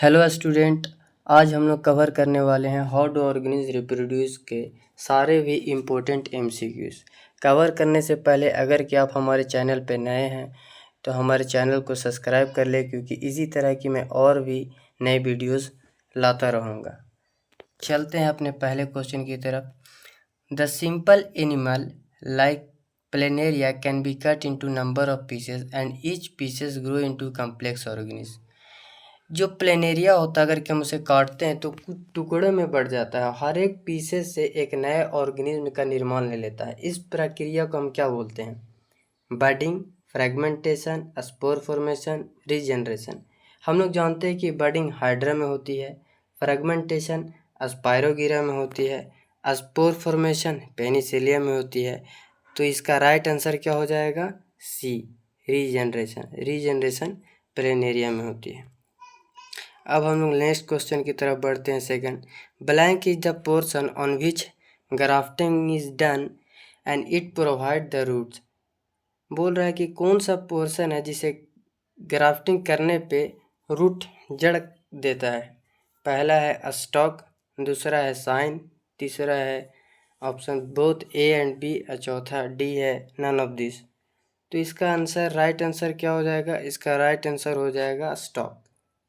Hello student. आज हम लोग कवर करने वाले हैं हाउ डू ऑर्गेनिज रिप्रोड्यूस के सारे भी इम्पोर्टेंट एमसीक्यूज। कवर करने से पहले अगर कि आप हमारे चैनल पर नए हैं तो हमारे चैनल को सब्सक्राइब कर लें, क्योंकि इसी तरह की मैं और भी नए वीडियोस लाता रहूँगा। चलते हैं अपने पहले क्वेश्चन की तरफ। The simple animal like planaria can be cut into number of pieces and each pieces grow into complex organism. जो प्लेनेरिया होता है, अगर कि हम उसे काटते हैं तो कुछ टुकड़ों में बढ़ जाता है, हर एक पीसेस से एक नए ऑर्गेनिज्म का निर्माण ले लेता है। इस प्रक्रिया को हम क्या बोलते हैं? Budding, fragmentation, spore formation, regeneration. हम लोग जानते हैं कि बडिंग हाइड्रा में होती है, फ्रेगमेंटेशन स्पायरोगिरा में होती है, स्पोर फॉर्मेशन पेनिसिलियम में होती है। तो इसका राइट आंसर क्या हो जाएगा? सी, रीजनरेशन। रीजनरेशन प्लेनेरिया में होती है। अब हम लोग नेक्स्ट क्वेश्चन की तरफ बढ़ते हैं। Second, blank is the portion on which grafting is done and it provide the roots. बोल रहा है कि कौन सा पोर्शन है जिसे ग्राफ्टिंग करने पे रूट जड़ देता है। पहला है स्टॉक, दूसरा है साइन, तीसरा है option both A and B, और चौथा डी है नन ऑफ दिस। तो इसका आंसर, राइट आंसर क्या हो जाएगा? इसका राइट आंसर हो जाएगा स्टॉक।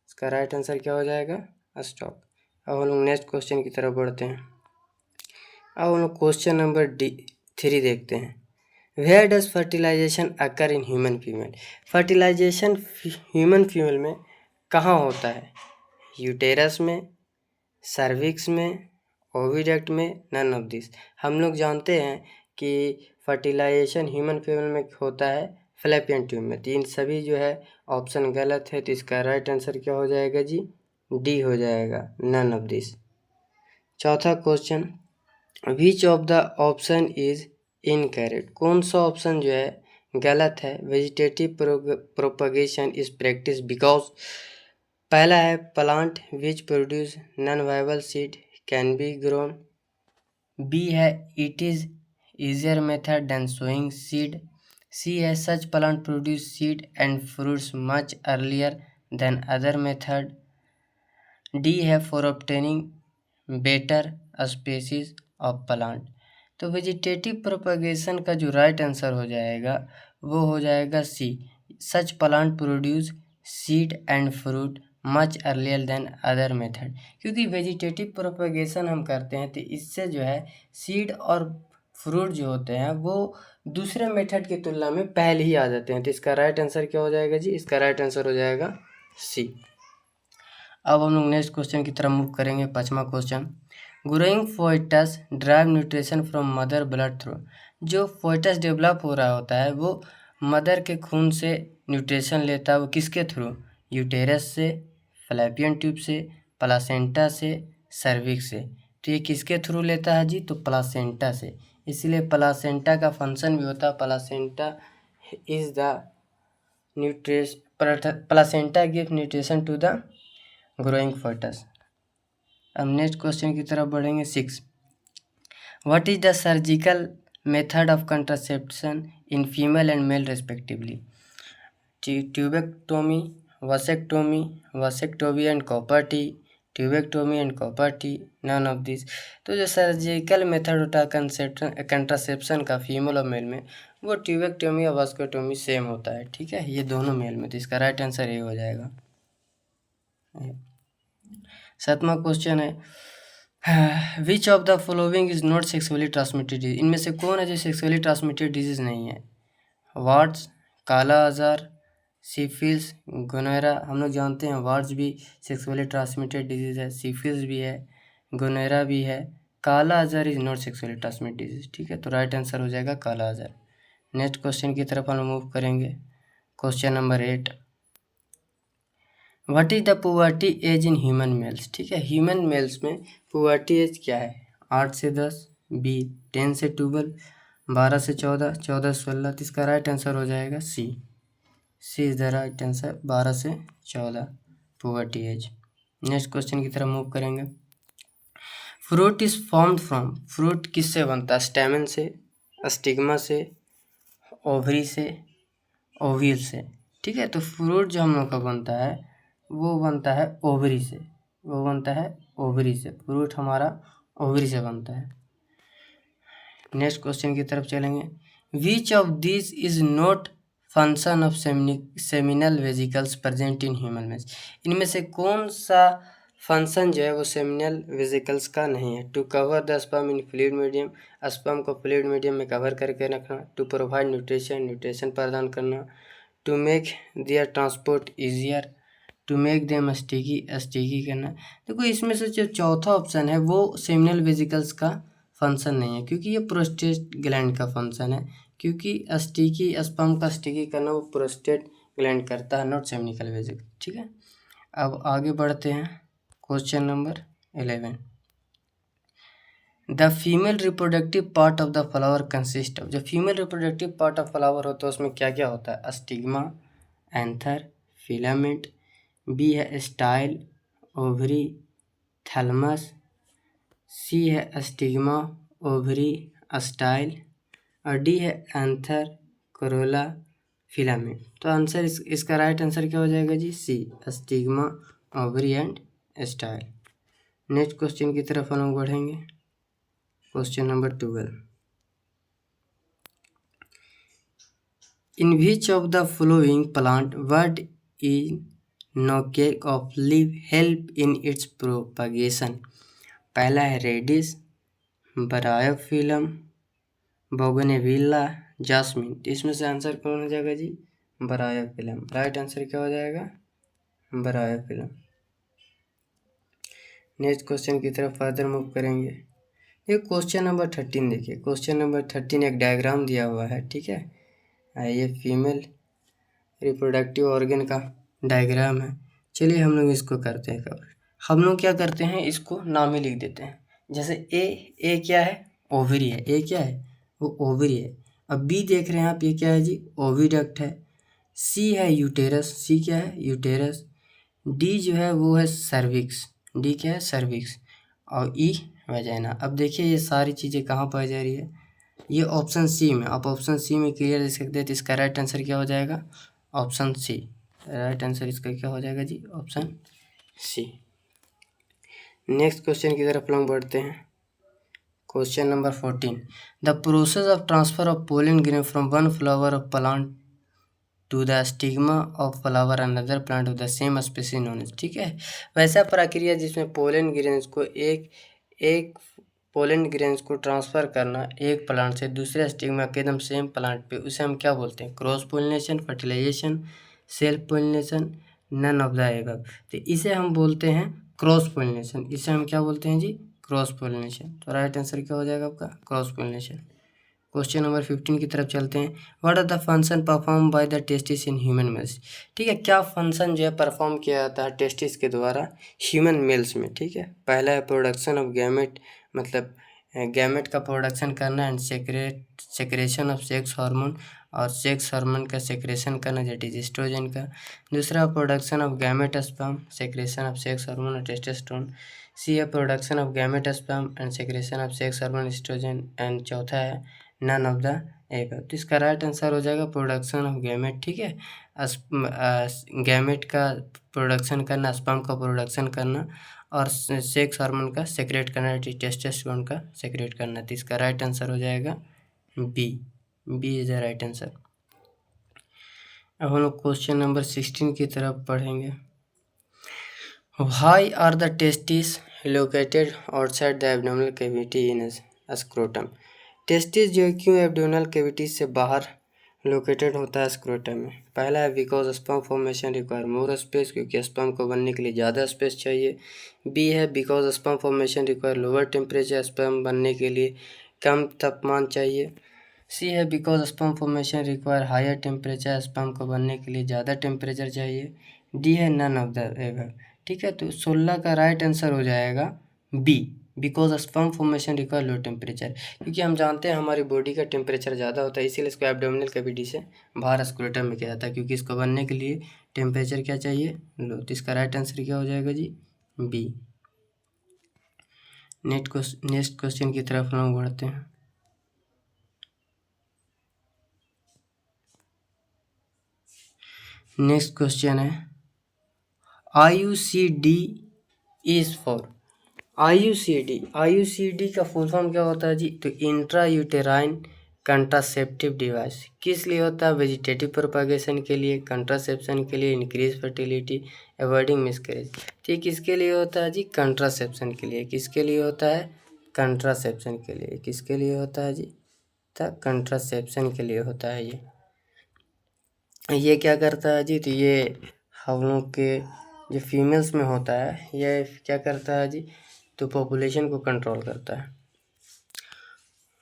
इसका राइट आंसर क्या हो जाएगा? स्टॉक। अब हम लोग नेक्स्ट क्वेश्चन की तरफ बढ़ते हैं। अब हम लोग क्वेश्चन नंबर 3 देखते हैं। Where does fertilization occur in human female. Fertilization human female में कहाँ होता है? यूटेरस में, सर्विक्स में, ओविडक्ट में, नन ऑफ दिस। हम लोग जानते हैं कि फर्टिलाइजेशन ह्यूमन फीमेल में होता है फ्लैपियन ट्यूब में। तो इन सभी जो है ऑप्शन गलत है, तो इसका राइट आंसर क्या हो जाएगा जी? डी हो जाएगा, नन ऑफ दिस। चौथा question, which of the option is incorrect. कौन सा ऑप्शन जो है गलत है? Vegetative propagation is practice because. पहला है plant which produce non viable seed can be grown. B है it is easier method than sowing seed. C है such plant produce seed and fruits much earlier than other method. D है for obtaining better species of plant. तो vegetative propagation का जो right answer हो जाएगा वो हो जाएगा C, such plant produce seed and fruit much earlier than other method. क्योंकि वेजिटेटिव प्रोपगेशन हम करते हैं तो इससे जो है सीड और फ्रूट जो होते हैं वो दूसरे मेथड की तुलना में पहले ही आ जाते हैं। तो इसका राइट आंसर क्या हो जाएगा जी? इसका राइट आंसर हो जाएगा सी। अब हम लोग नेक्स्ट क्वेश्चन की तरफ मूव करेंगे। 5वां question, growing foetus drive nutrition from mother blood through. जो फोइटस डेवलप हो रहा होता है वो मदर के खून से न्यूट्रिशन लेता है। वो किसके थ्रू? यूटेरस से, फैलोपियन ट्यूब से, प्लासेंटा से, सर्विक्स से। तो ये किसके थ्रू लेता है जी? तो प्लासेंटा से। इसलिए प्लासेंटा का फंक्शन भी होता है, placenta is the placenta give nutrition to the growing foetus. अब नेक्स्ट क्वेश्चन की तरफ बढ़ेंगे। 6, what is the surgical method of contraception in female and male respectively. Tubectomy, vasectomy, vasectomy and copper T, tubectomy and copper T, none of this. तो जो surgical method होता है contraception का female और mail में, वो ट्यूबेक्टोमी और वसेक्टोमी same होता है। ठीक है, ये दोनों मेल में। तो इसका राइट आंसर ये हो जाएगा। 7वां क्वेश्चन है, विच of the following is not sexually transmitted disease. इनमें से कौन है जो सेक्सुअली ट्रांसमिटेड डिजीज नहीं है? वार्ड्स, काला आजार, सिफिल्स, गोनोरा। हम लोग जानते हैं वार्ड्स भी सेक्सुअली ट्रांसमिटेड डिजीज है, सिफिल्स भी है, गोनोरा भी है। काला आजार is not sexually transmitted disease. ठीक है, तो राइट आंसर हो जाएगा काला आजार। नेक्स्ट क्वेश्चन की तरफ हम मूव करेंगे। Question number 8, what is the puberty age in human males. ठीक है, ह्यूमन मेल्स में पुबर्टी एज क्या है? 8 से 10, बी 10 से 12, 12 से 14, 14 से 16। तो इसका राइट आंसर हो जाएगा सी। सी इज द राइट आंसर, 12 से 14 पुबर्टी एज। नेक्स्ट क्वेश्चन की तरफ मूव करेंगे। Fruit is formed from. Fruit किससे बनता है? स्टेमन से, स्टिग्मा से, ओवरी से, ओव्यूल से। ठीक है, तो फ्रूट जो हम लोग का बनता है वो बनता है ओवरी से, वो बनता है ओवरी से, फ्रूट हमारा ओवरी से बनता है। नेक्स्ट क्वेश्चन की तरफ चलेंगे। Which of this is not function of seminal vesicles present in human mails. इनमें से कौन सा फंक्शन जो है वो सेमिनल वेजिकल्स का नहीं है। To cover the sperm in fluid medium, sperm को फ्लूइड मीडियम में कवर करके रखना। टू प्रोवाइड न्यूट्रिशन, न्यूट्रिशन प्रदान करना। To make their transport easier, to make them sticky, sticky करना। देखो इसमें से जो चौथा ऑप्शन है वो सेमिनल वेजिकल्स का फंक्शन नहीं है, क्योंकि ये प्रोस्टेट ग्लैंड का फंक्शन है, क्योंकि स्टिकी स्पर्म का स्टिकी करना वो प्रोस्टेट ग्लैंड करता है, नॉट सेमिनिकल वेजिकल। ठीक है, अब आगे बढ़ते हैं। Question number 11। The female reproductive part of the flower consist of. जो female reproductive part of flower होता है उसमें क्या क्या होता है। Stigma, anther, filament. बी है स्टाइल, ओवरी, थैलमस। सी है स्टिग्मा, ओवरी, स्टाइल। और डी है एंथर, कोरोला, फिलामेंट। तो आंसर इसका राइट आंसर क्या हो जाएगा जी, C, stigma, ovary and style. Next question की तरफ हम लोग बढ़ेंगे। Question number 12। In which of the following plant word in notch of leave help in its propagation. पहला है रेडिस, ब्रायोफिलम, बोगनविला, जास्मिन। इसमें से आंसर कौन हो जाएगा जी, ब्रायोफिलम। राइट आंसर क्या हो जाएगा, ब्रायोफिलम। नेक्स्ट क्वेश्चन की तरफ फर्दर मूव करेंगे। ये क्वेश्चन नंबर 13 देखिए। क्वेश्चन नंबर 13 एक डायग्राम दिया हुआ है, ठीक है। ये फीमेल रिप्रोडक्टिव ऑर्गन का डायग्राम है। चलिए हम लोग इसको करते हैं कवर। हम लोग क्या करते हैं, इसको नाम ही लिख देते हैं। जैसे ए क्या है, ओवरी है। ए क्या है, वो ओवरी है। अब बी देख रहे हैं आप, ये क्या है जी, ओविडक्ट है। सी है यूटेरस, सी क्या है, यूटेरस। डी जो है वो है सर्विक्स, डी क्या है, सर्विक्स। और ई वजाइना। अब देखिए ये सारी चीज़ें कहाँ पाई जा रही है, ये ऑप्शन सी में। आप ऑप्शन सी में क्लियर देख सकते हैं। तो इसका राइट आंसर क्या हो जाएगा, ऑप्शन सी। राइट आंसर इसका क्या हो जाएगा जी, ऑप्शन सी। नेक्स्ट क्वेश्चन की तरफ हम बढ़ते हैं। Question number 14। The process of transfer of pollen grain from one flower of plant to the stigma of flower another plant of the same species known as. ठीक है, वैसा प्रक्रिया जिसमें पोलन ग्रेन्स को एक पोलन ग्रेन्स को transfer करना एक प्लांट से दूसरे स्टिग्मा के एकदम सेम प्लांट पे, उसे हम क्या बोलते हैं, cross pollination, fertilization, self pollination, none of the above. तो इसे हम बोलते हैं क्रॉस पोलिनेशन। इसे हम क्या बोलते हैं जी, क्रॉस पोलिनेशन। तो राइट आंसर क्या हो जाएगा आपका, क्रॉस पोलिनेशन। क्वेश्चन नंबर 15 की तरफ चलते हैं। What are the function perform by the testis in human males. ठीक है, क्या फंक्शन जो है परफॉर्म किया जाता है टेस्टिस के द्वारा ह्यूमन मेल्स में। ठीक है, पहला है प्रोडक्शन ऑफ गैमेट, मतलब गैमेट का प्रोडक्शन करना, and secretion of sex hormone, और सेक्स हार्मोन का सेक्रेशन करना दैट इज एस्ट्रोजन का। दूसरा production of gamete sperm, secretion of sex hormone और टेस्टोस्टेरोन। सी है production of gamete sperm and secretion of sex hormone estrogen. And चौथा है none of the above. तो इसका राइट आंसर हो जाएगा प्रोडक्शन ऑफ गैमेट। ठीक है, गैमेट का प्रोडक्शन करना, स्पर्म का प्रोडक्शन करना, और सेक्स हार्मोन का सेक्रेट करना, टेस्टोस्टेरोन का सेक्रेट करना। तो इसका राइट आंसर हो जाएगा B, B is the right answer. अब हम लोग क्वेश्चन नंबर 16 की तरफ पढ़ेंगे। Why are the testes located outside the abdominal cavity in scrotum? Testis जो है क्यों एब्डोमिनल कैविटी से बाहर लोकेटेड होता है स्क्रोटम में। पहला है because sperm formation require more space, क्योंकि स्पर्म को बनने के लिए ज़्यादा स्पेस चाहिए। बी है because sperm formation require lower temperature, sperm बनने के लिए कम तापमान चाहिए। सी है because sperm formation require higher temperature, sperm को बनने के लिए ज़्यादा टेम्परेचर चाहिए। डी है नन ऑफ द एबव। ठीक है, तो 16 का राइट आंसर हो जाएगा B, because sperm formation require low temperature. क्योंकि हम जानते हैं हमारी बॉडी का टेम्परेचर ज़्यादा होता है, इसीलिए इसको एब्डोमिनल कैविटी से बाहर स्क्रोटम में किया जाता है, क्योंकि इसको बनने के लिए टेम्परेचर क्या चाहिए, लो। तो इसका राइट आंसर क्या हो जाएगा जी, बी। नेक्स्ट क्वेश्चन की तरफ हम बढ़ते हैं। नेक्स्ट क्वेश्चन है, IUCD इज फॉर IUCD का फुल फॉर्म क्या होता है जी? तो इंट्रा यूटेराइन कंट्रासेप्टिव डिवाइस। किस लिए होता है? वेजिटेटिव प्रोपागेशन के लिए, कंट्रासेप्शन के लिए, इंक्रीज फर्टिलिटी, अवॉइडिंग मिसकैरेज। ठीक, किसके लिए होता है जी? कंट्रासेप्शन के लिए। किसके लिए होता है? कंट्रासेप्शन के लिए। किसके लिए होता है जी? तो कंट्रासेप्शन के लिए होता है ये क्या करता है जी? तो ये हम लोग के जो फीमेल्स में होता है, ये क्या करता है जी? तो पॉपुलेशन को कंट्रोल करता है।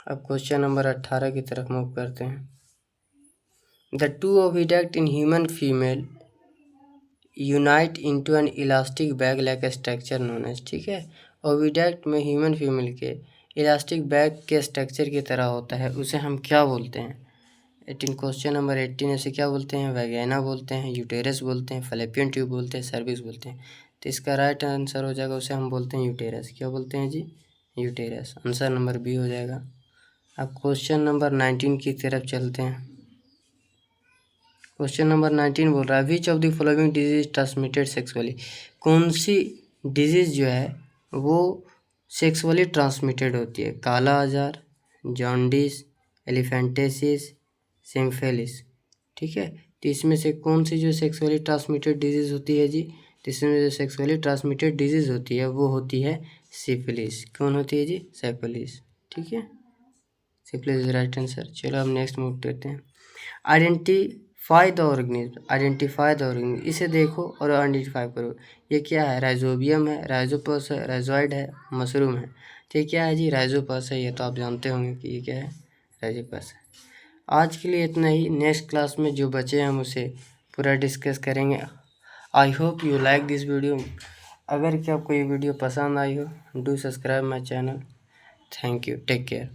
अब क्वेश्चन नंबर 18 की तरफ मूव करते हैं। The two oviduct in human female unite into an elastic bag like structure known as. ठीक है, ओविडक्ट में ह्यूमन फीमेल के इलास्टिक बैग के स्ट्रक्चर की तरह होता है, उसे हम क्या बोलते हैं? 18 क्वेश्चन नंबर 18 ऐसे क्या बोलते हैं? वैगिना बोलते हैं, यूटेरस बोलते हैं, फैलोपियन ट्यूब बोलते हैं, सर्विक्स बोलते हैं। तो इसका राइट आंसर हो जाएगा, उसे हम बोलते हैं यूटेरस। क्या बोलते हैं जी? यूटेरस। आंसर नंबर बी हो जाएगा। अब क्वेश्चन नंबर 19 की तरफ चलते हैं। क्वेश्चन नंबर 19 बोल रहा है विच of the following disease transmitted sexually. कौन सी डिजीज जो है वो सेक्सुअली ट्रांसमिटेड होती है? काला आजार, जॉन्डिस, एलिफेंटेसिस, सिम्फिलिस। ठीक है, तो इसमें से कौन सी जो सेक्सुअली ट्रांसमिटेड डिजीज होती है जी? तो इसमें जो सेक्सुअली ट्रांसमिटेड डिजीज होती है वो होती है सिफिलिस। कौन होती है जी? सिफिलिस। ठीक है, सिफिलिस इज राइट आंसर। चलो अब नेक्स्ट मूव करते हैं। Identify the organism. इसे देखो और आइडेंटिफाई करो। ये क्या है? राइजोबियम है, राइजोपस है, राइजोइड है, मशरूम है। तो ये क्या है जी? राइजोपस है। ये तो आप जानते होंगे कि ये क्या है? राइजोपस है। आज के लिए इतना ही। नेक्स्ट क्लास में जो बचे हम उसे पूरा डिस्कस करेंगे। I hope you like this video. अगर क्या आपको ये वीडियो पसंद आई हो, do subscribe my channel. Thank you, take care.